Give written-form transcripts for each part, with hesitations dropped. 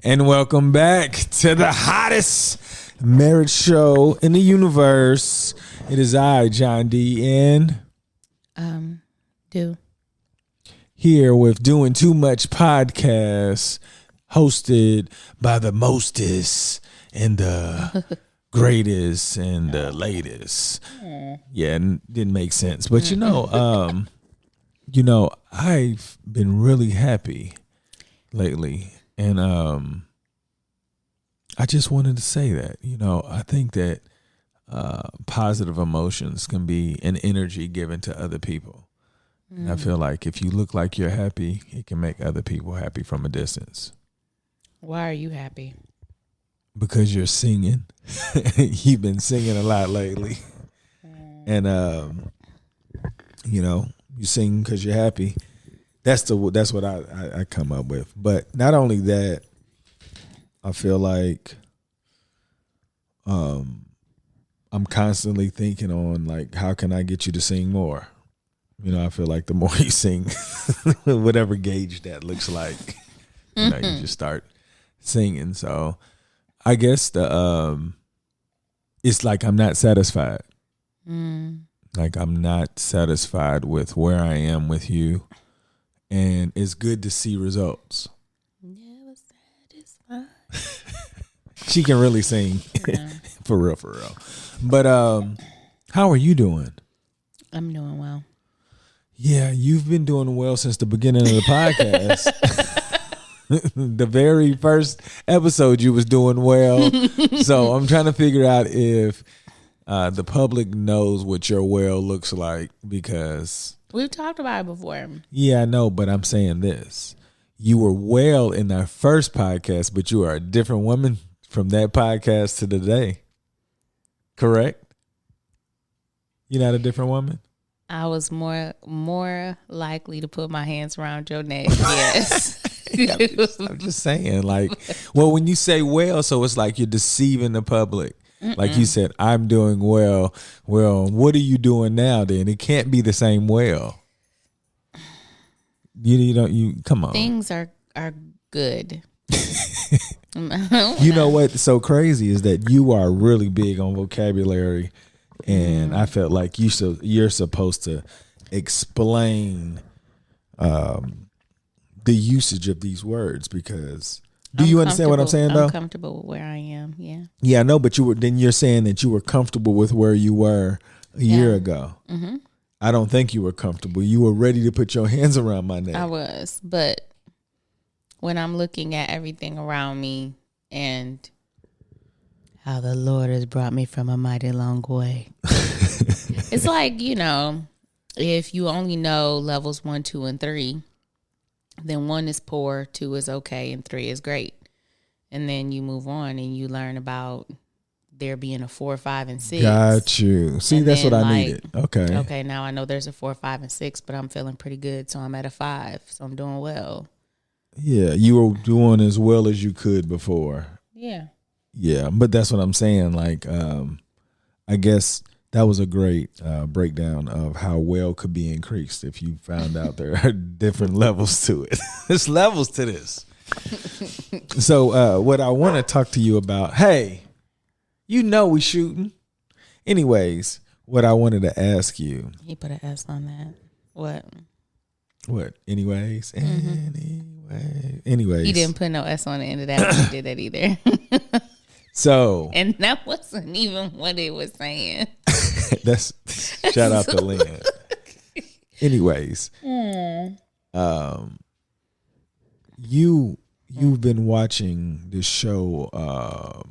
And welcome back to the hottest marriage show in the universe. It is I, John D. and here with Doing Too Much podcast, hosted by the mostest and the greatest and the latest. Yeah, didn't make sense, but I've been really happy lately, and I just wanted to say that, I think that positive emotions can be an energy given to other people. And I feel like if you look like you're happy, it can make other people happy from a distance. Why are you happy? Because you're singing. You've been singing a lot lately. And, you sing because you're happy. That's what I come up with. But not only that, I feel like I'm constantly thinking on, like, how can I get you to sing more? I feel like the more you sing, whatever gauge that looks like, you just start singing. So I guess it's like I'm not satisfied. Like I'm not satisfied with where I am with you. And it's good to see results. Never satisfied. She can really sing. Yeah. For real. But how are you doing? I'm doing well. Yeah, you've been doing well since the beginning of the podcast. The very first episode you was doing well. So I'm trying to figure out if the public knows what your well looks like, because we've talked about it before. Yeah, I know, but I'm saying this. You were well in our first podcast, but you are a different woman from that podcast to today. Correct? You're not a different woman? I was more likely to put my hands around your neck. Yes. I'm just saying, like, well, when you say well, so it's like you're deceiving the public. Like you said, I'm doing well. Well, what are you doing now then? It can't be the same well. You come on. Things are good. You know what's so crazy is that you are really big on vocabulary, and I felt like you're supposed to explain the usage of these words, because do you understand what I'm saying though? I'm comfortable with where I am. Yeah. Yeah, I know, but you're saying that you were comfortable with where you were a year ago. Mm-hmm. I don't think you were comfortable. You were ready to put your hands around my neck. I was, but when I'm looking at everything around me and how the Lord has brought me from a mighty long way, it's like, if you only know levels 1, 2, and 3, then 1 is poor, 2 is okay, and 3 is great. And then you move on and you learn about there being a 4, 5, and 6. Got you. See, and that's what I needed. Okay. Okay, now I know there's a 4, 5, and 6, but I'm feeling pretty good, so I'm at a 5, so I'm doing well. Yeah, you were doing as well as you could before. Yeah. Yeah, but that's what I'm saying. Like, I guess that was a great breakdown of how well could be increased if you found out there are different levels to it. There's levels to this. So what I want to talk to you about, hey, we shooting. Anyways, what I wanted to ask you. He put an S on that. What? Anyways? Mm-hmm. Anyways. He didn't put no S on the end of that when he did that either. So. And that wasn't even what it was saying. That's shout out to Lynn. Anyways. You've been watching this show,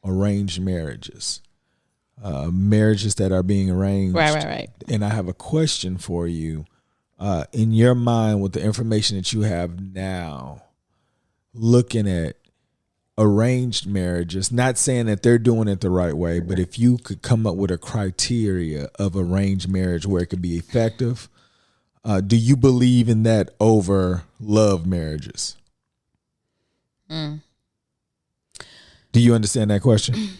Arranged Marriages. Marriages that are being arranged. Right. And I have a question for you. In your mind, with the information that you have now, looking at arranged marriages, not saying that they're doing it the right way, but if you could come up with a criteria of arranged marriage where it could be effective, do you believe in that over love marriages? Do you understand that question?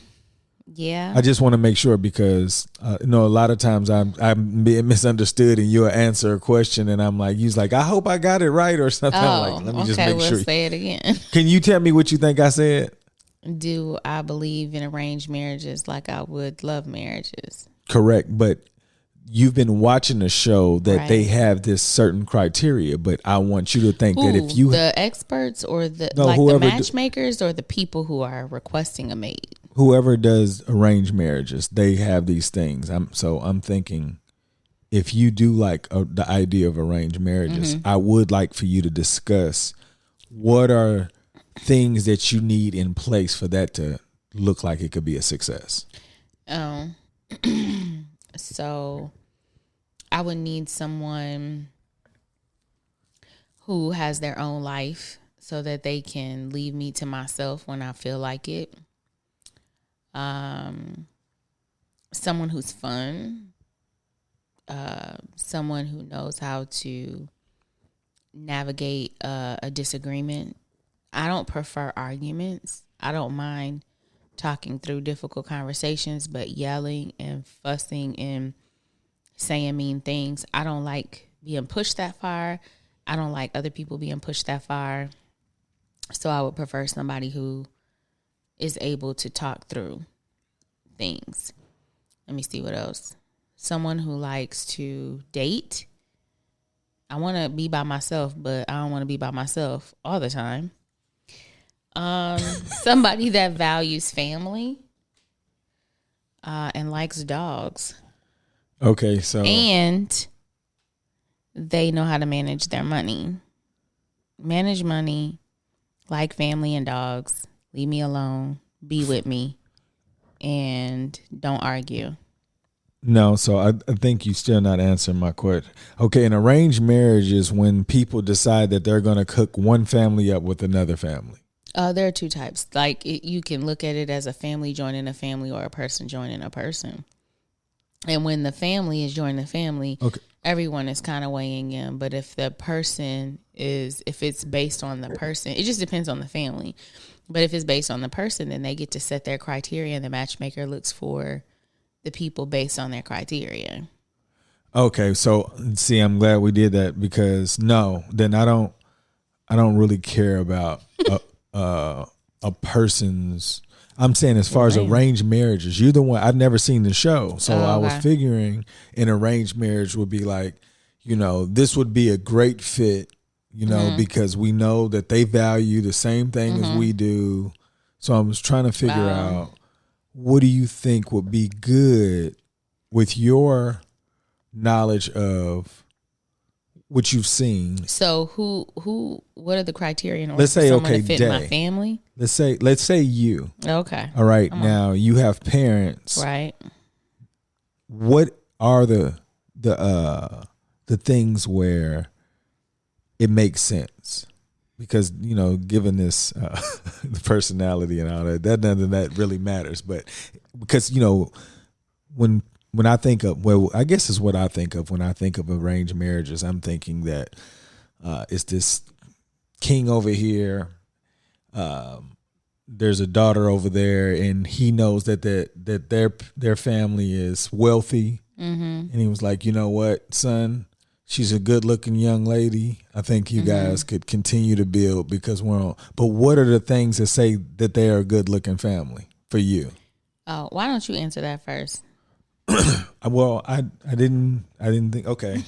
Yeah. I just want to make sure because a lot of times I'm being misunderstood and you'll answer a question and I'm like, you's like, I hope I got it right or something. I'm like, let me just make sure. Say it again. Can you tell me what you think I said? Do I believe in arranged marriages like I would love marriages? Correct. But you've been watching a show that they have this certain criteria, but I want you to think that if you the experts or the matchmakers or the people who are requesting a mate, whoever does arranged marriages, they have these things. I'm thinking if you do like the idea of arranged marriages, I would like for you to discuss what are things that you need in place for that to look like it could be a success. So I would need someone who has their own life so that they can leave me to myself when I feel like it. Someone who's fun. Someone who knows how to navigate a disagreement. I don't prefer arguments. I don't mind talking through difficult conversations, but yelling and fussing and saying mean things, I don't like being pushed that far. I don't like other people being pushed that far. So I would prefer somebody who is able to talk through things. Let me see what else. Someone who likes to date. I want to be by myself, but I don't want to be by myself all the time. Somebody that values family and likes dogs. Okay, so and they know how to manage their money. Manage money, like family and dogs. Leave me alone. Be with me, and don't argue. No, so I think you still not answering my question. Okay, an arranged marriage is when people decide that they're going to cook one family up with another family. There are two types. Like you can look at it as a family joining a family or a person joining a person. And when the family is joining the family, everyone is kind of weighing in. But if it's based on the person, it just depends on the family. But if it's based on the person, then they get to set their criteria and the matchmaker looks for the people based on their criteria. Okay, so see, I'm glad we did that because then I don't really care about a person's. I'm saying as far as arranged marriages, you're the one. I've never seen the show, so I was figuring an arranged marriage would be like, this would be a great fit, because we know that they value the same thing as we do. So I was trying to figure out what do you think would be good with your knowledge of what you've seen. So what are the criteria in order let's say, for someone to fit my family? Let's say you. Okay. All right. Now you have parents. Right. What are the things where it makes sense? Because, given this the personality and all that none of that really matters. But because, when I think of, I guess is what I think of when I think of arranged marriages, I'm thinking that it's this king over here. There's a daughter over there, and he knows that their family is wealthy. Mm-hmm. And he was like, you know what, son, she's a good looking young lady. I think you guys could continue to build because we're on. But what are the things that say that they are a good looking family for you? Oh, why don't you answer that first? Well, I didn't think. Okay.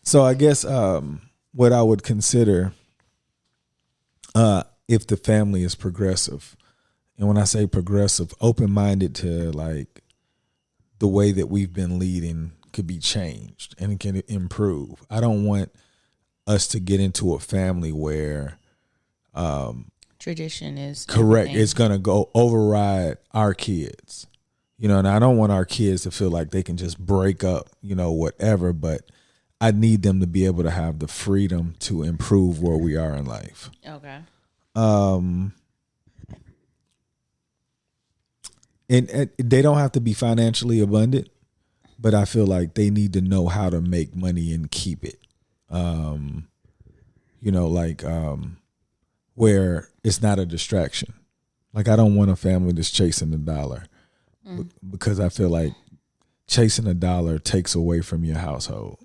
So I guess what I would consider if the family is progressive, and when I say progressive, open-minded to like the way that we've been leading could be changed and it can improve. I don't want us to get into a family where tradition is correct. everything. It's gonna go override our kids. And I don't want our kids to feel like they can just break up, whatever, but I need them to be able to have the freedom to improve where we are in life. Okay. And they don't have to be financially abundant, but I feel like they need to know how to make money and keep it. Where it's not a distraction. Like, I don't want a family that's chasing the dollar because I feel like chasing a dollar takes away from your household.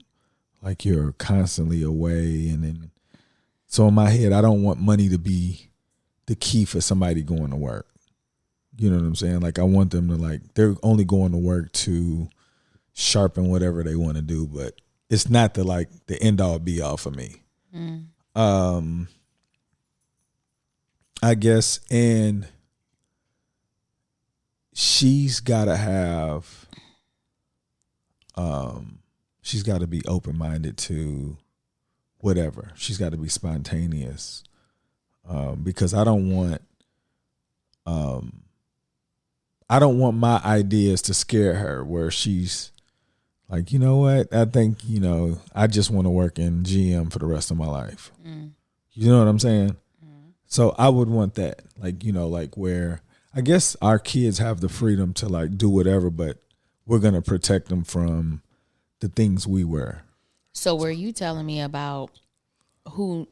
Like, you're constantly away. And then, so in my head, I don't want money to be the key for somebody going to work. You know what I'm saying? Like, I want them to, like, they're only going to work to sharpen whatever they want to do, but it's not the end all be all for me. I guess, and she's got to have, she's got to be open-minded to whatever. She's got to be spontaneous, because I don't want my ideas to scare her where she's like, you know what? I think, I just want to work in GM for the rest of my life. You know what I'm saying? So I would want that, like where I guess our kids have the freedom to like do whatever, but we're going to protect them from the things we were. So were you telling me about who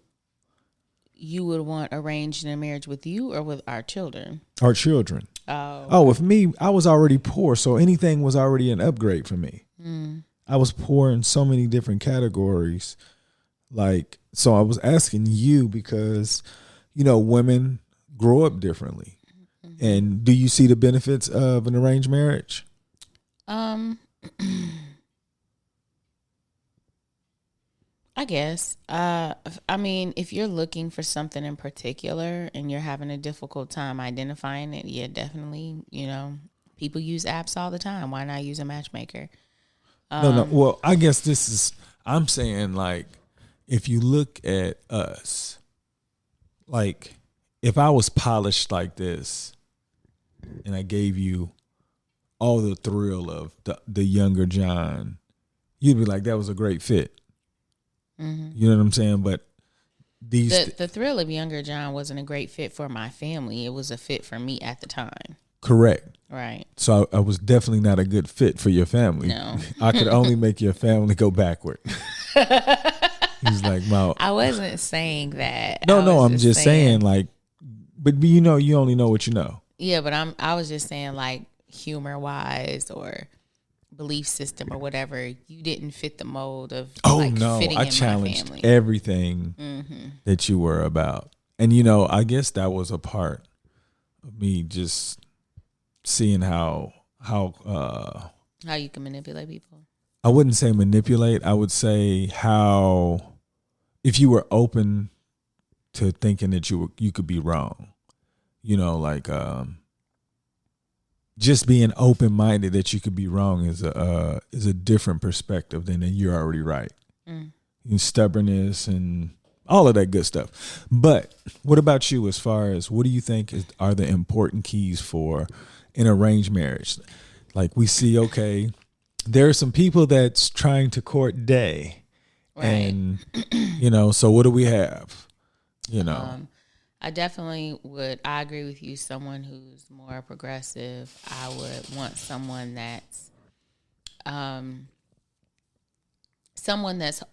you would want arranged in a marriage, with you or with our children? Our children. Oh, okay. With me, I was already poor, so anything was already an upgrade for me. I was poor in so many different categories. Like, so I was asking you because, women grow up differently. And do you see the benefits of an arranged marriage? I guess. I mean, if you're looking for something in particular and you're having a difficult time identifying it, yeah, definitely, people use apps all the time. Why not use a matchmaker? No. Well, I guess I'm saying, like, if you look at us, like, if I was polished like this and I gave you all the thrill of the younger John, you'd be like, that was a great fit. You know what I'm saying? But the thrill of younger John wasn't a great fit for my family. It was a fit for me at the time. Correct. Right. So I was definitely not a good fit for your family. No. I could only make your family go backward. He's like, Mo. I wasn't saying that. No, I'm just saying, like, but you only know what you know. Yeah, but I was just saying, like, humor wise or belief system or whatever, you didn't fit the mold of fitting I in challenged my family. everything that you were about. And I guess that was a part of me just seeing how you can manipulate people. I wouldn't say manipulate, I would say how, if you were open to thinking that you could be wrong, just being open-minded that you could be wrong is a different perspective than that you're already right. And stubbornness and all of that good stuff. But what about you, as far as what do you think are the important keys for an arranged marriage? Like, we see, okay, there are some people that's trying to court day. Right. And, so what do we have? I definitely would. I agree with you. Someone who's more progressive. I would want someone that's,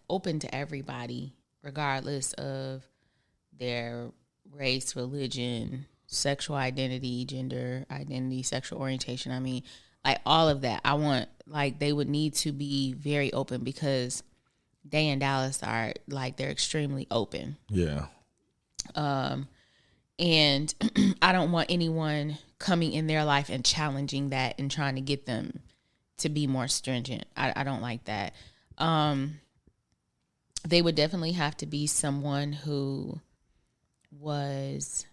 open to everybody, regardless of their race, religion, sexual identity, gender identity, sexual orientation. I mean, like, all of that. I want, like, they would need to be very open, because Day and Dallas are, like, they're extremely open. Yeah. And I don't want anyone coming in their life and challenging that and trying to get them to be more stringent. I don't like that. They would definitely have to be someone who was,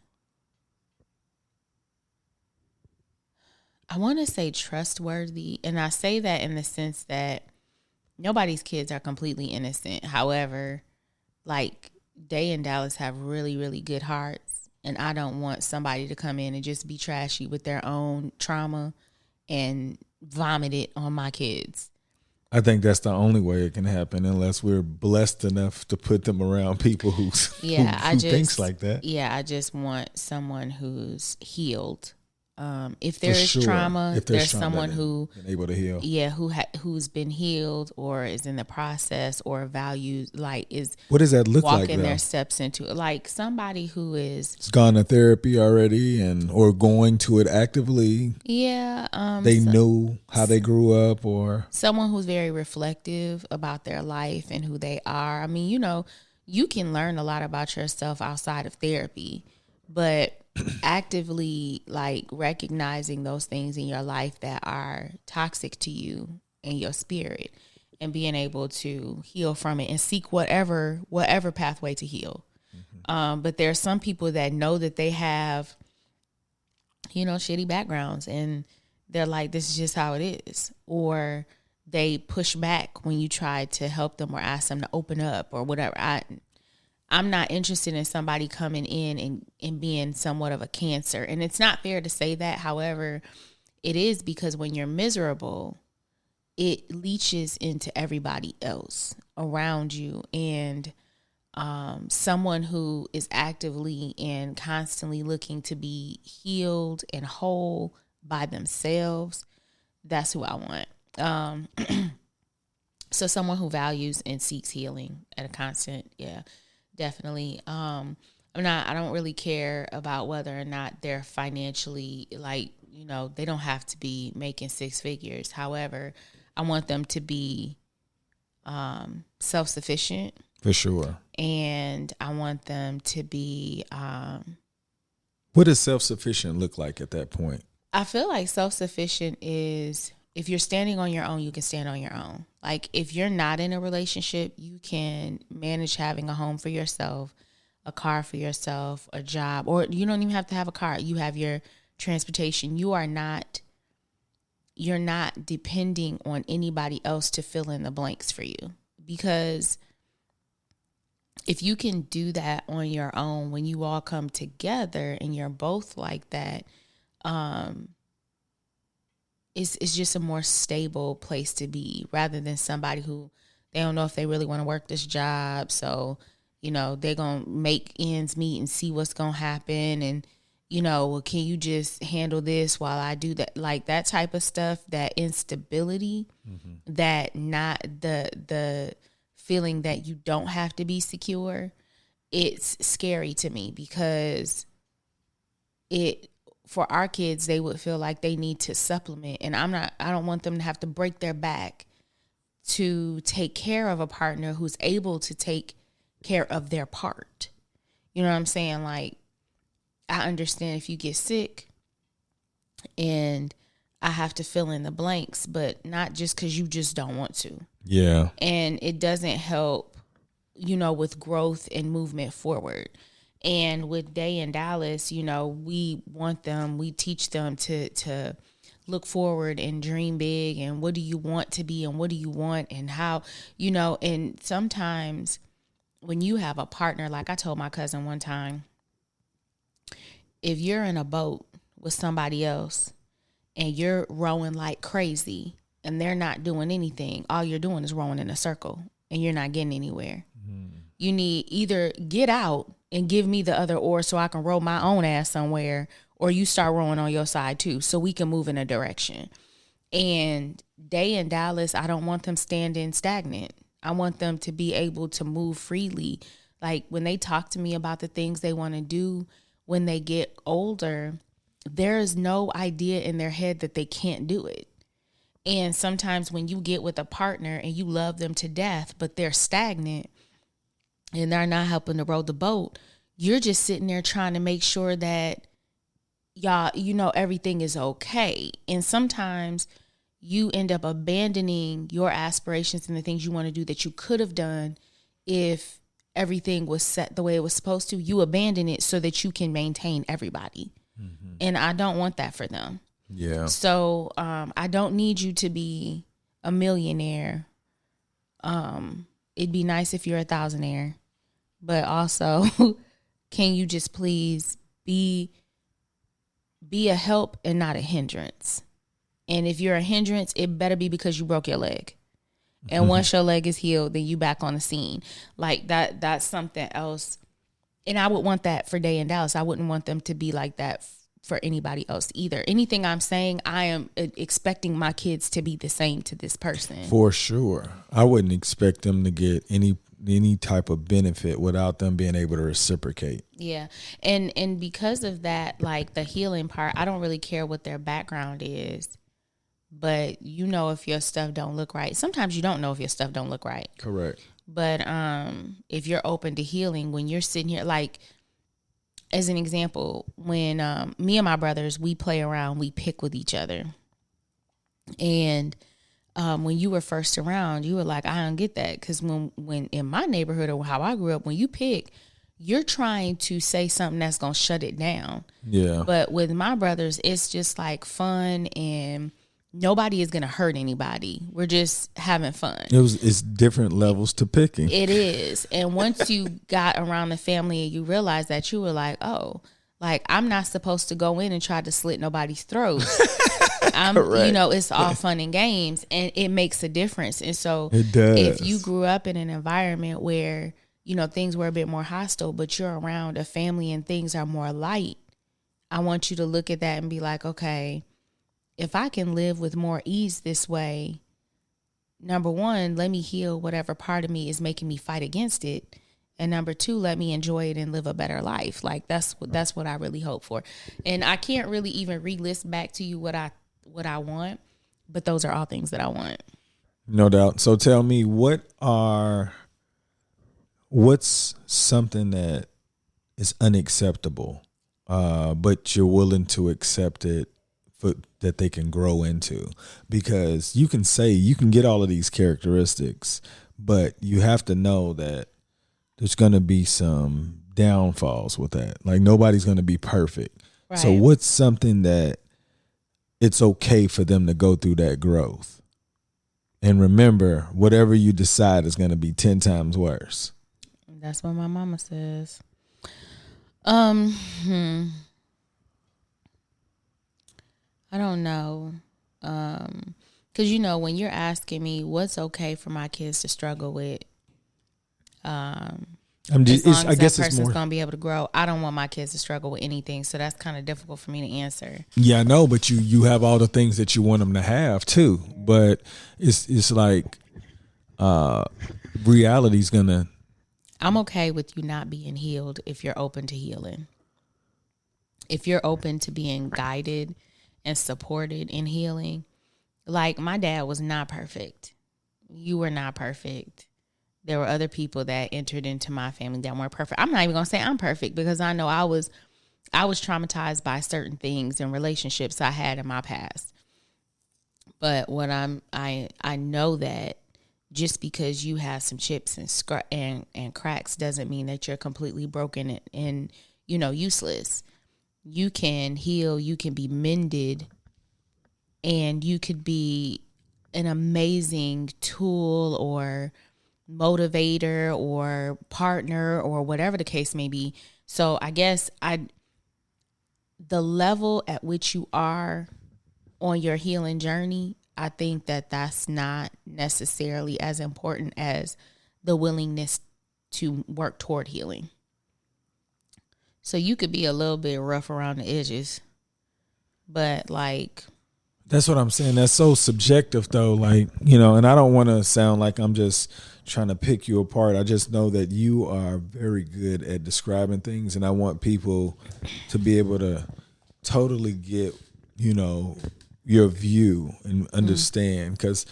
I want to say, trustworthy. And I say that in the sense that nobody's kids are completely innocent. However, like, Day and Dallas have really, really good hearts. And I don't want somebody to come in and just be trashy with their own trauma and vomit it on my kids. I think that's the only way it can happen, unless we're blessed enough to put them around people who thinks like that. Yeah, I just want someone who's healed. If there is trauma, if there's someone who been able to heal. Yeah, who's been healed or is in the process or values, like is what does that look like? Walking their steps into it, like somebody who is it's gone to therapy already or going to it actively. Yeah, they know how they grew up, or someone who's very reflective about their life and who they are. I mean, you can learn a lot about yourself outside of therapy, but actively like recognizing those things in your life that are toxic to you and your spirit, and being able to heal from it and seek whatever pathway to heal. But there are some people that know that they have, shitty backgrounds, and they're like, this is just how it is. Or they push back when you try to help them or ask them to open up or whatever. I'm not interested in somebody coming in and being somewhat of a cancer. And it's not fair to say that. However, it is, because when you're miserable, it leaches into everybody else around you. And someone who is actively and constantly looking to be healed and whole by themselves, that's who I want. So someone who values and seeks healing at a constant, definitely. I don't really care about whether or not they're financially, they don't have to be making six figures. However, I want them to be self-sufficient. For sure. And I want them to be... what does self-sufficient look like at that point? I feel like self-sufficient is, if you're standing on your own, you can stand on your own. Like, if you're not in a relationship, you can manage having a home for yourself, a car for yourself, a job, or you don't even have to have a car. You have your transportation. You're not depending on anybody else to fill in the blanks for you. Because if you can do that on your own, when you all come together and you're both like that, it's just a more stable place to be, rather than somebody who they don't know if they really want to work this job. So, they're going to make ends meet and see what's going to happen. And, well, can you just handle this while I do that? Like that type of stuff, that instability, that not the feeling that you don't have to be secure. It's scary to me, because for our kids, they would feel like they need to supplement. And I don't want them to have to break their back to take care of a partner who's able to take care of their part. You know what I'm saying? Like, I understand if you get sick and I have to fill in the blanks, but not just because you just don't want to. Yeah. And it doesn't help, with growth and movement forward. And with Day in Dallas, we teach them to look forward and dream big. And what do you want to be, and what do you want, and how, and sometimes when you have a partner, like I told my cousin one time, if you're in a boat with somebody else and you're rowing like crazy and they're not doing anything, all you're doing is rowing in a circle and you're not getting anywhere. You need either get out and give me the other oar so I can row my own ass somewhere, or you start rowing on your side too, so we can move in a direction. And Day in Dallas, I don't want them standing stagnant. I want them to be able to move freely. Like, when they talk to me about the things they want to do when they get older, there is no idea in their head that they can't do it. And sometimes when you get with a partner and you love them to death, but they're stagnant and they're not helping to row the boat, you're just sitting there trying to make sure that y'all, everything is okay. And sometimes you end up abandoning your aspirations and the things you want to do that you could have done if everything was set the way it was supposed to. You abandon it so that you can maintain everybody. Mm-hmm. And I don't want that for them. Yeah. So I don't need you to be a millionaire. It'd be nice if you're a thousandaire. But also, can you just please be a help and not a hindrance? And if you're a hindrance, it better be because you broke your leg. And once your leg is healed, then you back on the scene. Like that's something else. And I would want that for Day in Dallas. I wouldn't want them to be like that for anybody else either. Anything I'm saying, I am expecting my kids to be the same to this person. For sure. I wouldn't expect them to get any type of benefit without them being able to reciprocate. Yeah. And because of that, like the healing part, I don't really care what their background is. But you know if your stuff don't look right. Sometimes you don't know if your stuff don't look right. Correct. But if you're open to healing, when you're sitting here, like as an example, when me and my brothers, we play around, we pick with each other. And when you were first around, you were like, I don't get that. Because when in my neighborhood or how I grew up, when you pick, you're trying to say something that's going to shut it down. Yeah. But with my brothers, it's just like fun and nobody is going to hurt anybody. We're just having fun. It's different levels to picking. It is. And once you got around the family and you realized that, you were like, oh, like I'm not supposed to go in and try to slit nobody's throat. It's all fun and games, and it makes a difference. And so it does. If you grew up in an environment where, things were a bit more hostile, but you're around a family and things are more light, I want you to look at that and be like, okay, if I can live with more ease this way, number one, let me heal whatever part of me is making me fight against it. And number two, let me enjoy it and live a better life. Like that's what I really hope for. And I can't really even relist back to you what I want, but those are all things that I want. No doubt. So tell me, what's something that is unacceptable, but you're willing to accept it that they can grow into? Because you can get all of these characteristics, but you have to know that there's going to be some downfalls with that. Like nobody's going to be perfect. Right. So what's something that it's okay for them to go through that growth? And remember, whatever you decide is going to be 10 times worse. That's what my mama says. I don't know. Because, when you're asking me what's okay for my kids to struggle with, I guess that person's going to be able to grow. I don't want my kids to struggle with anything. So that's kind of difficult for me to answer. Yeah, I know. But you have all the things that you want them to have, too. But it's like reality's going to. I'm okay with you not being healed if you're open to healing. If you're open to being guided and supported in healing. Like my dad was not perfect. You were not perfect. There were other people that entered into my family that weren't perfect. I'm not even going to say I'm perfect because I know I was traumatized by certain things and relationships I had in my past. But what I know that just because you have some chips and cracks doesn't mean that you're completely broken and useless. You can heal, you can be mended, and you could be an amazing tool or motivator or partner or whatever the case may be. So I guess the level at which you are on your healing journey, I think that that's not necessarily as important as the willingness to work toward healing. So you could be a little bit rough around the edges, but like. That's what I'm saying. That's so subjective though. Like, and I don't want to sound like I'm just trying to pick you apart. I just know that you are very good at describing things, and I want people to be able to totally get, your view and understand. Because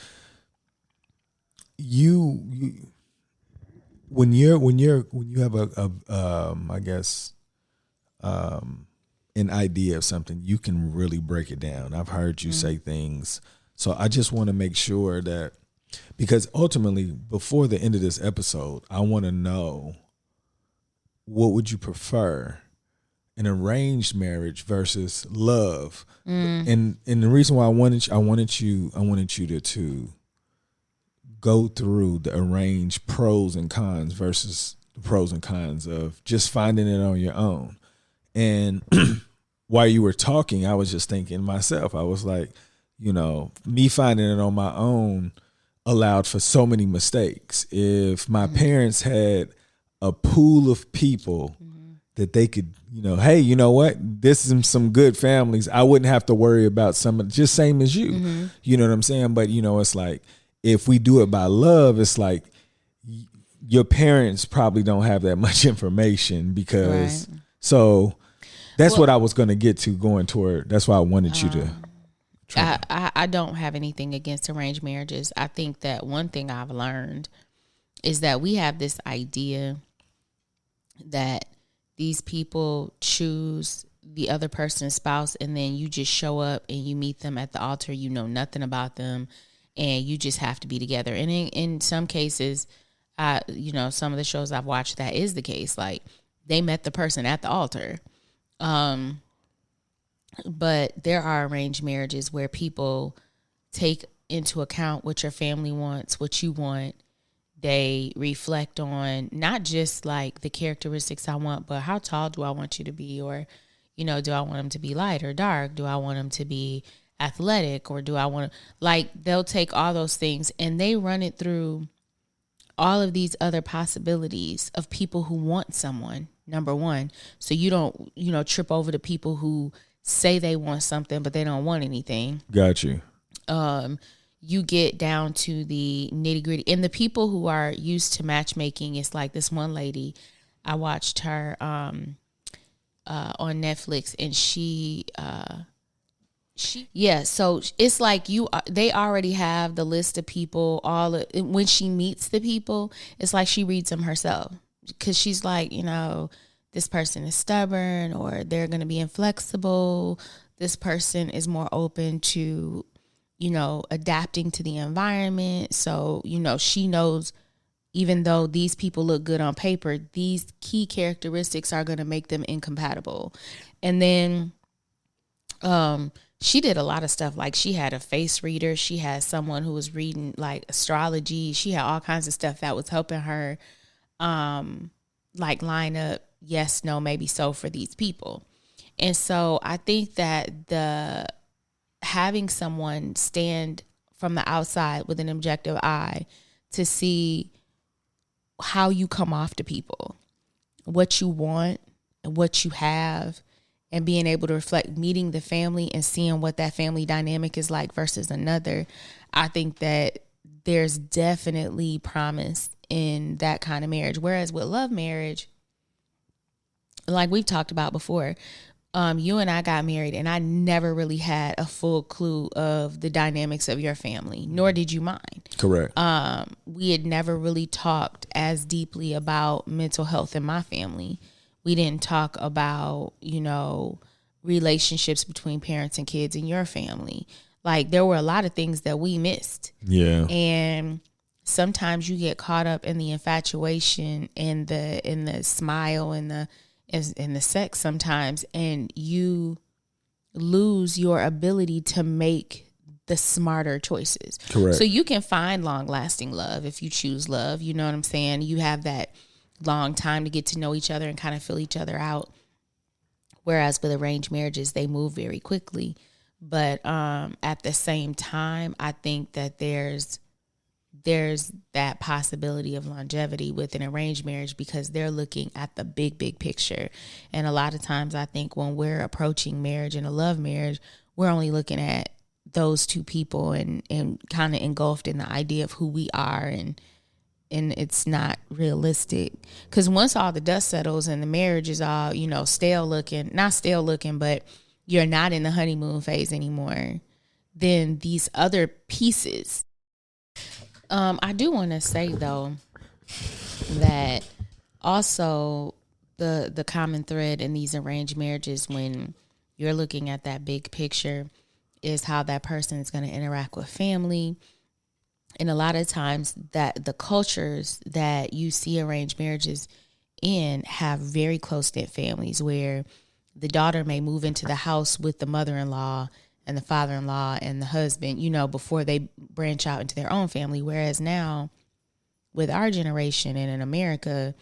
when you have an idea of something, you can really break it down. I've heard you say things. So I just want to make sure that, because ultimately before the end of this episode, I want to know, what would you prefer, an arranged marriage versus love? And the reason why I wanted you to go through the arranged pros and cons versus the pros and cons of just finding it on your own. And while you were talking, I was just thinking myself, I was like, me finding it on my own allowed for so many mistakes. If my parents had a pool of people that they could, hey, you know what? This is some good families. I wouldn't have to worry about just same as you. Mm-hmm. You know what I'm saying? But, it's like, if we do it by love, it's like your parents probably don't have that much information because, right. So that's what I was going to get to going toward. That's why I wanted you to. I don't have anything against arranged marriages. I think that one thing I've learned is that we have this idea that these people choose the other person's spouse, and then you just show up and you meet them at the altar. You know nothing about them, and you just have to be together. And in some cases, some of the shows I've watched, that is the case. Like, they met the person at the altar. But there are arranged marriages where people take into account what your family wants, what you want. They reflect on not just like the characteristics I want, but how tall do I want you to be? Or, do I want them to be light or dark? Do I want them to be athletic? Or do I want to, like, they'll take all those things and they run it through all of these other possibilities of people who want someone, number one. So you don't, trip over the people who say they want something, but they don't want anything. Got you. You get down to the nitty gritty, and the people who are used to matchmaking. It's like this one lady, I watched her on Netflix, and she so it's like they already have the list of people. When she meets the people, it's like she reads them herself, because she's like, this person is stubborn, or they're going to be inflexible. This person is more open to, adapting to the environment. So, she knows, even though these people look good on paper, these key characteristics are going to make them incompatible. And then she did a lot of stuff. Like, she had a face reader. She had someone who was reading like astrology. She had all kinds of stuff that was helping her like line up yes, no, maybe so for these people. And so I think that having someone stand from the outside with an objective eye to see how you come off to people, what you want and what you have, and being able to reflect, meeting the family and seeing what that family dynamic is like versus another. I think that there's definitely promise in that kind of marriage. Whereas with love marriage, like we've talked about before, you and I got married and I never really had a full clue of the dynamics of your family, nor did you mine. Correct. We had never really talked as deeply about mental health in my family. We didn't talk about, relationships between parents and kids in your family. Like, there were a lot of things that we missed. Yeah. And sometimes you get caught up in the infatuation and the smile and the sex sometimes, and you lose your ability to make the smarter choices. Correct. So you can find long-lasting love if you choose love. You know what I'm saying? You have that long time to get to know each other and kind of fill each other out. Whereas with arranged marriages, they move very quickly. But at the same time, I think that there's that possibility of longevity with an arranged marriage, because they're looking at the big picture. And a lot of times I think when we're approaching marriage and a love marriage, we're only looking at those two people and kind of engulfed in the idea of who we are, and it's not realistic. Because once all the dust settles and the marriage is all, not stale looking, but you're not in the honeymoon phase anymore, then these other pieces. I do want to say, though, that also the common thread in these arranged marriages, when you're looking at that big picture, is how that person is going to interact with family. And a lot of times that the cultures that you see arranged marriages in have very close-knit families, where the daughter may move into the house with the mother-in-law and the father-in-law and the husband, before they branch out into their own family. Whereas now, with our generation and in America,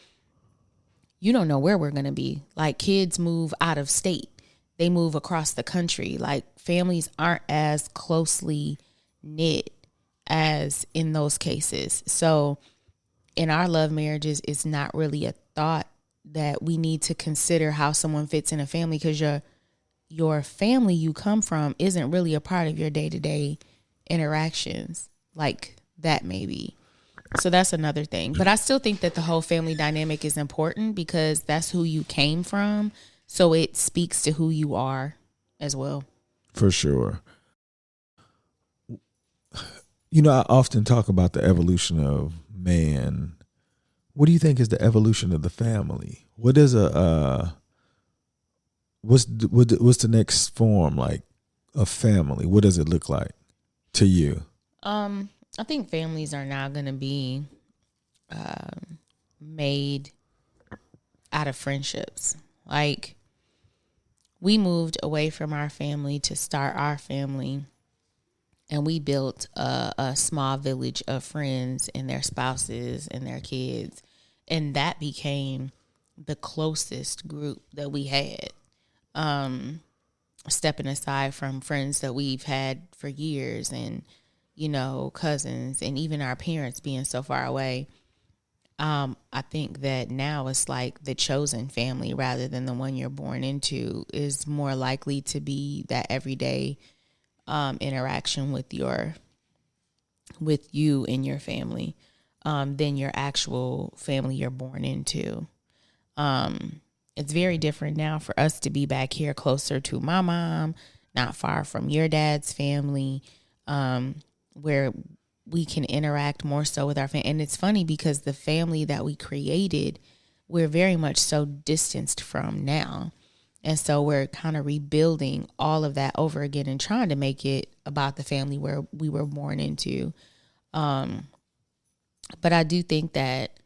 you don't know where we're going to be. Like, kids move out of state. They move across the country. Like, families aren't as closely knit as in those cases. So in our love marriages, it's not really a thought that we need to consider how someone fits in a family, because your family you come from isn't really a part of your day-to-day interactions like that maybe. So that's another thing. But I still think that the whole family dynamic is important because that's who you came from. So it speaks to who you are as well. For sure. You know, I often talk about the evolution of man. What do you think is the evolution of the family? What is what's the next form like of family? What does it look like to you? I think families are now going to be made out of friendships. Like, we moved away from our family to start our family, and we built a small village of friends and their spouses and their kids, and that became the closest group that we had. Stepping aside from friends that we've had for years, and cousins, and even our parents being so far away. I think that now it's like the chosen family rather than the one you're born into is more likely to be that everyday interaction with you and your family than your actual family you're born into. It's very different now for us to be back here closer to my mom, not far from your dad's family, where we can interact more so with our family. And it's funny because the family that we created, we're very much so distanced from now. And so we're kind of rebuilding all of that over again and trying to make it about the family where we were born into. But I do think that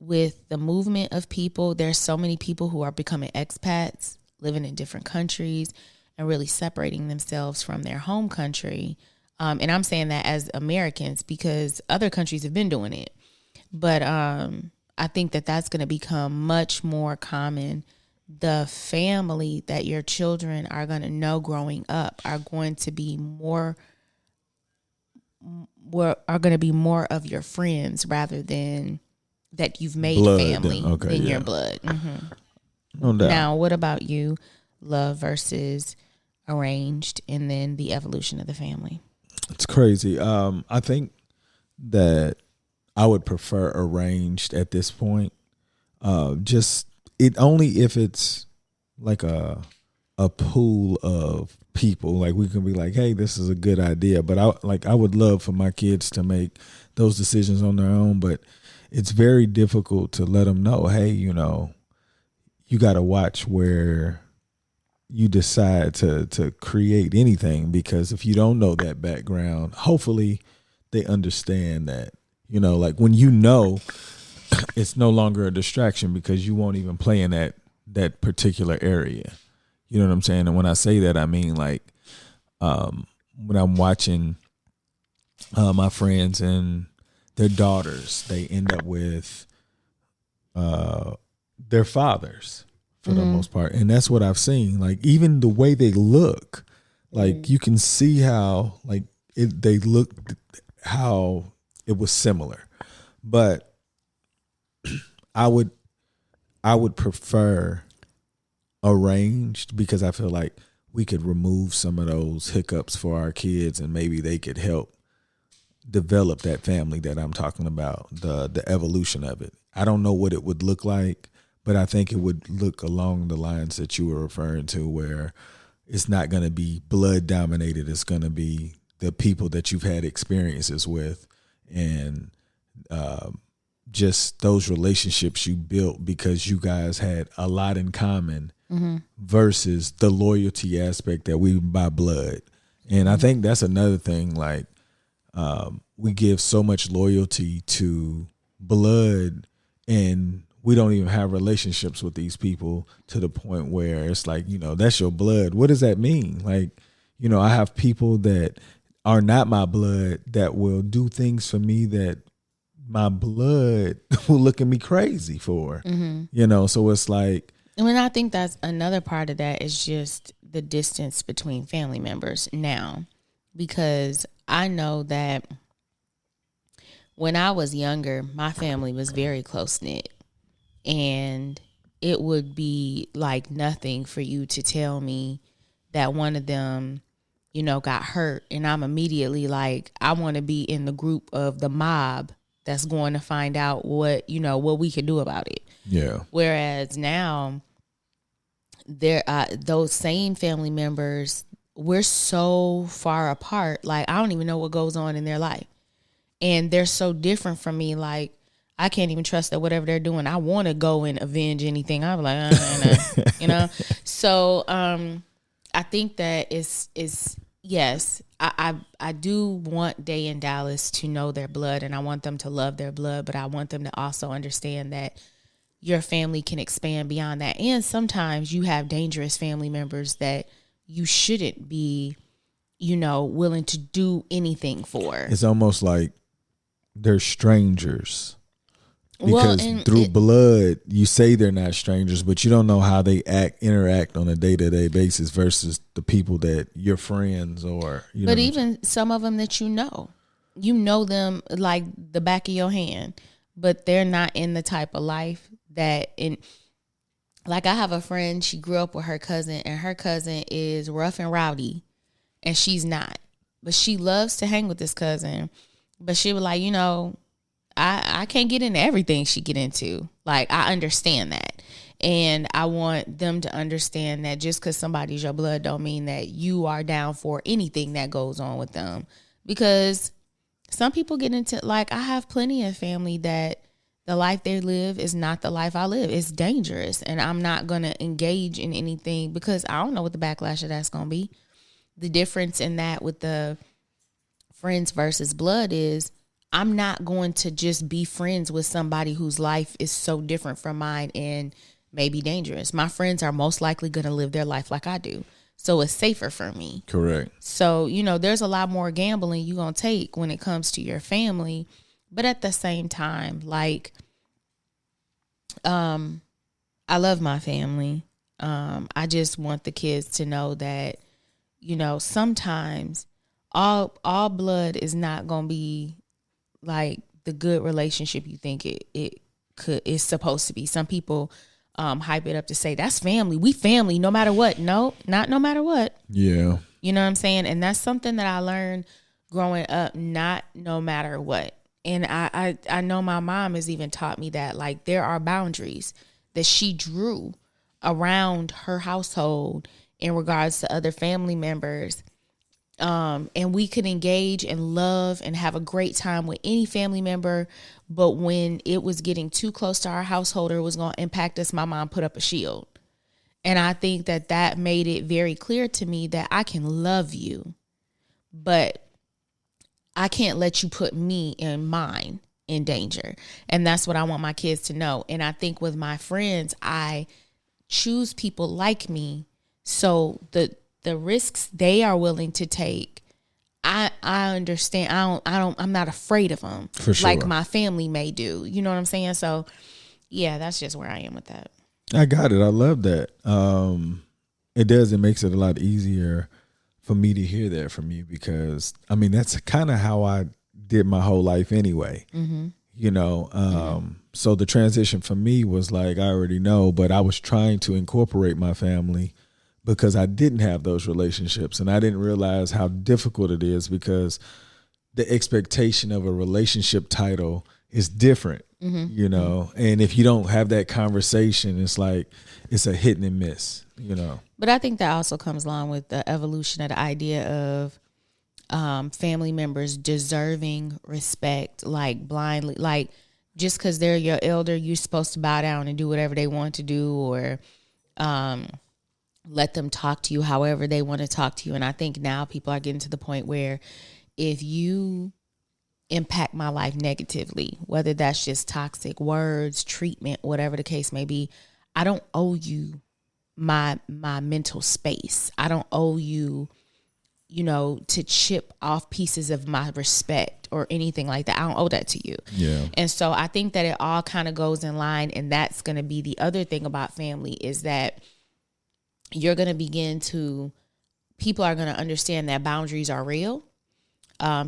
with the movement of people, there's so many people who are becoming expats, living in different countries and really separating themselves from their home country. And I'm saying that as Americans because other countries have been doing it. But I think that that's going to become much more common. The family that your children are going to know growing up are going to be more of your friends rather than that you've made Blood, family than your blood. Mm-hmm. No doubt. Now, what about you? Love versus arranged, and then the evolution of the family. It's crazy. I think that I would prefer arranged at this point. Just it only if it's like a pool of people. Like we can be like, hey, this is a good idea. But I would love for my kids to make those decisions on their own. But it's very difficult to let them know, hey, you got to watch where you decide to create anything, because if you don't know that background, hopefully they understand that, like when it's no longer a distraction because you won't even play in that particular area. You know what I'm saying? And when I say that, I mean like when I'm watching my friends and their daughters, they end up with their fathers for the most part. And that's what I've seen. Like even the way they look, like you can see how like they look, how it was similar. But I would prefer arranged because I feel like we could remove some of those hiccups for our kids and maybe they could help develop that family that I'm talking about, the evolution of it. I don't know what it would look like, but I think it would look along the lines that you were referring to, where it's not going to be blood dominated. It's going to be the people that you've had experiences with and just those relationships you built because you guys had a lot in common versus the loyalty aspect that we by blood. And I think that's another thing, like we give so much loyalty to blood and we don't even have relationships with these people to the point where it's like, that's your blood. What does that mean? Like, I have people that are not my blood that will do things for me that my blood will look at me crazy for, so it's like. And I think that's another part of that is just the distance between family members now, because I know that when I was younger, my family was very close knit. And it would be like nothing for you to tell me that one of them, you know, got hurt, and I'm immediately like, I want to be in the group of the mob that's going to find out what, you know, what we can do about it. Yeah. Whereas now, there, those same family members, we're so far apart. Like, I don't even know what goes on in their life, and they're so different from me. Like, I can't even trust that whatever they're doing, I want to go and avenge anything. I'm like, you know. So, I think that it's yes, I do want Day and Dallas to know their blood, and I want them to love their blood, but I want them to also understand that your family can expand beyond that. And sometimes you have dangerous family members that you shouldn't be, you know, willing to do anything for. It's almost like they're strangers. Because through blood, you say they're not strangers, but you don't know how they interact on a day-to-day basis versus the people that you're friends or. You know, but even some of them that you know them like the back of your hand, but they're not in the type of life that like, I have a friend, she grew up with her cousin, and her cousin is rough and rowdy, and she's not. But she loves to hang with this cousin. But she was like, you know, I can't get into everything she get into. Like, I understand that. And I want them to understand that just because somebody's your blood don't mean that you are down for anything that goes on with them. Because some people get into, like, I have plenty of family that the life they live is not the life I live. It's dangerous. And I'm not going to engage in anything because I don't know what the backlash of that's going to be. The difference in that with the friends versus blood is I'm not going to just be friends with somebody whose life is so different from mine and maybe dangerous. My friends are most likely going to live their life like I do. So it's safer for me. Correct. So, you know, there's a lot more gambling you're going to take when it comes to your family. But at the same time, like, I love my family. I just want the kids to know that, you know, sometimes all blood is not going to be like the good relationship you think it's supposed to be. Some people hype it up to say that's family. We family no matter what. No, not no matter what. Yeah. You know what I'm saying? And that's something that I learned growing up, not no matter what. And I know my mom has even taught me that, like, there are boundaries that she drew around her household in regards to other family members. And we could engage and love and have a great time with any family member. But when it was getting too close to our household or it was going to impact us, my mom put up a shield. And I think that made it very clear to me that I can love you, but I can't let you put me and mine in danger. And that's what I want my kids to know. And I think with my friends, I choose people like me. So the risks they are willing to take, I understand. I'm not afraid of them. For sure. Like my family may do. You know what I'm saying? So yeah, that's just where I am with that. I got it. I love that. It makes it a lot easier for me to hear that from you because, I mean, that's kind of how I did my whole life anyway. Mm-hmm. You know, so the transition for me was like, I already know, but I was trying to incorporate my family because I didn't have those relationships and I didn't realize how difficult it is because the expectation of a relationship title is different, you know, and if you don't have that conversation, it's like, it's a hit and miss, you know. But I think that also comes along with the evolution of the idea of family members deserving respect, like blindly, like just because they're your elder, you're supposed to bow down and do whatever they want to do or let them talk to you however they want to talk to you. And I think now people are getting to the point where if you impact my life negatively, whether that's just toxic words, treatment, whatever the case may be, I don't owe you my mental space. I don't owe you, you know, to chip off pieces of my respect or anything like that. I don't owe that to you. Yeah. And so I think that it all kind of goes in line. And that's going to be the other thing about family is that you're going to people are going to understand that boundaries are real.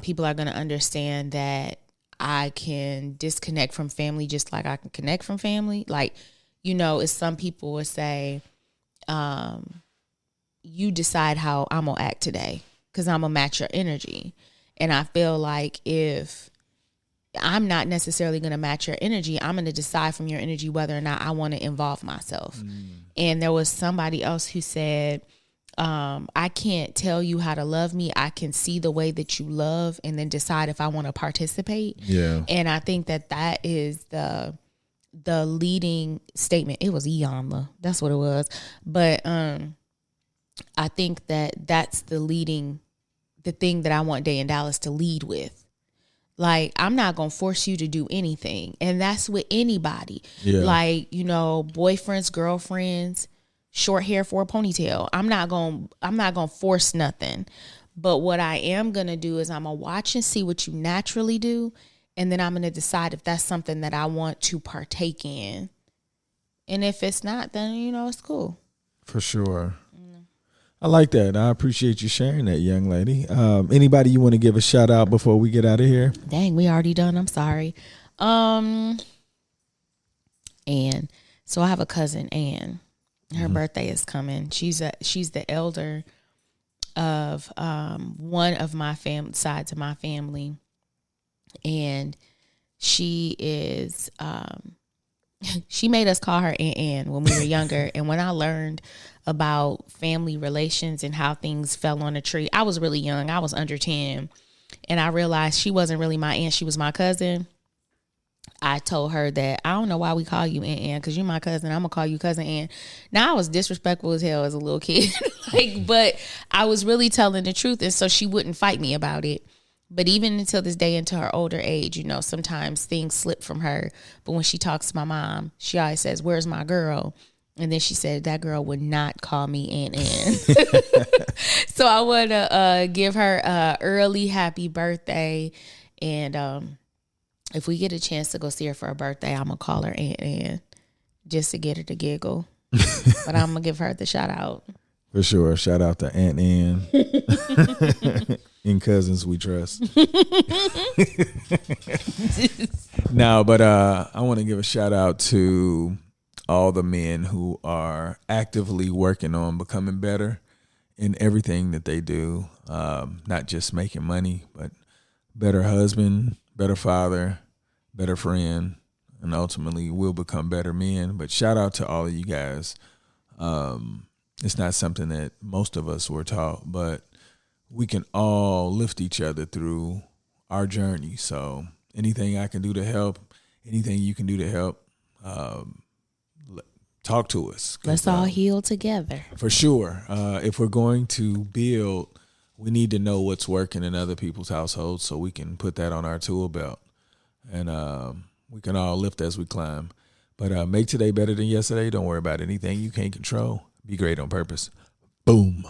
People are going to understand that I can disconnect from family just like I can connect from family. Like, you know, as some people would say, you decide how I'm going to act today because I'm going to match your energy. And I feel like if I'm not necessarily going to match your energy, I'm going to decide from your energy whether or not I want to involve myself. And there was somebody else who said, I can't tell you how to love me. I can see the way that you love and then decide if I want to participate. Yeah. And I think that is the leading statement. It was Iyanla. That's what it was. But I think that's the thing that I want Day in Dallas to lead with. Like, I'm not going to force you to do anything. And that's with anybody. Yeah. Like, you know, boyfriends, girlfriends, short hair for a ponytail. I'm not going to force nothing. But what I am going to do is I'm going to watch and see what you naturally do. And then I'm going to decide if that's something that I want to partake in. And if it's not, then, you know, it's cool. For sure. I like that. I appreciate you sharing that, young lady. Anybody you want to give a shout out before we get out of here? Dang, we already done. I'm sorry. And so I have a cousin, Ann. Her birthday is coming. She's the elder of one of my sides of my family, and she is she made us call her Aunt Ann when we were younger. And when I learned about family relations and how things fell on a tree, I was really young. I was under 10. And I realized she wasn't really my aunt. She was my cousin. I told her that I don't know why we call you Aunt Ann, because you're my cousin. I'm going to call you Cousin Ann. Now, I was disrespectful as hell as a little kid. But I was really telling the truth. And so she wouldn't fight me about it. But even until this day, into her older age, you know, sometimes things slip from her. But when she talks to my mom, she always says, "Where's my girl?" And then she said, that girl would not call me Aunt Ann. So I want to give her a early happy birthday. And if we get a chance to go see her for her birthday, I'm going to call her Aunt Ann just to get her to giggle. But I'm going to give her the shout out. For sure. Shout out to Aunt Ann. In Cousins We Trust. No, but I want to give a shout out to all the men who are actively working on becoming better in everything that they do. Not just making money, but better husband, better father, better friend, and ultimately will become better men. But shout out to all of you guys. It's not something that most of us were taught, but we can all lift each other through our journey. So anything I can do to help, anything you can do to help, talk to us. Let's all heal together. For sure. If we're going to build, we need to know what's working in other people's households so we can put that on our tool belt. And we can all lift as we climb. But make today better than yesterday. Don't worry about anything you can't control. Be great on purpose. Boom.